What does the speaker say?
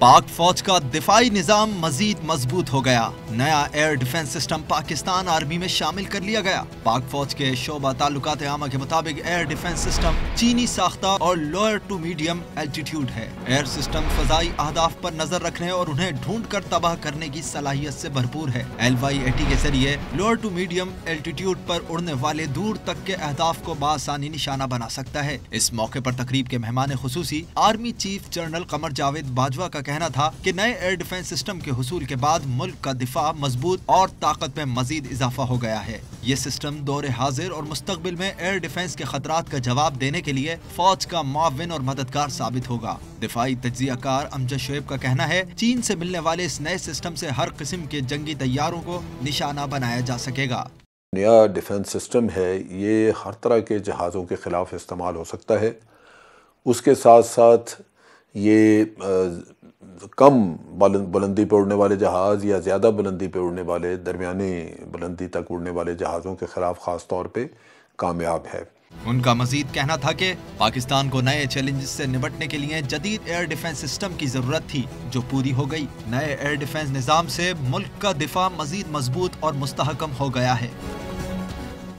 पाक फौज का दिफाई निजाम मजीद मजबूत हो गया। नया air defence system Pakistan army में शामिल कर लिया गया। पाक फौज के शोबा ताल्लुकात आमा के मुताबिक एयर डिफेंस सिस्टम चीनी साख्ता और लोअर टू मीडियम एल्टीट्यूड है। एयर सिस्टम फजाई अहदाफ पर नजर रखने और उन्हें ढूंढ कर तबाह करने की सलाहियत से भरपूर है। LY-80 के जरिए लोअर टू मीडियम एल्टीट्यूड पर उड़ने वाले दूर तक के अहदाफ को बासानी निशाना बना सकता है। इस मौके पर तकरीब के मेहमान खुसूसी army chief general Qamar Javed Bajwa का कहना था कि नए एयर डिफेंस सिस्टम के हुसूल के बाद मुल्क का दिफा मजबूत और ताकत में मजीद इजाफा हो गया है। ये सिस्टम दौरे हाजिर और मुस्तकबिल में एयर डिफेंस के खतरात का जवाब देने के लिए फौज का मुआविन और मददगार साबित होगा। दिफाई तज्जियाकार अमजद शोएब का कहना है, चीन से मिलने वाले इस नए सिस्टम से हर किस्म के जंगी तैयारों को निशाना बनाया जा सकेगा। नया डिफेंस सिस्टम है, ये हर तरह के जहाज़ों के खिलाफ इस्तेमाल हो सकता है। उसके साथ साथ ये कम बुलंदी पर उड़ने वाले जहाज़ या ज़्यादा बुलंदी पर उड़ने वाले, दरमियानी बुलंदी तक उड़ने वाले जहाज़ों के खिलाफ ख़ास तौर पे कामयाब है। उनका मजीद कहना था कि पाकिस्तान को नए चैलेंजेस से निपटने के लिए जदीद एयर डिफेंस सिस्टम की जरूरत थी, जो पूरी हो गई। नए एयर डिफेंस निज़ाम से मुल्क का दिफा मजीद मजबूत और मुस्तहकम हो गया है।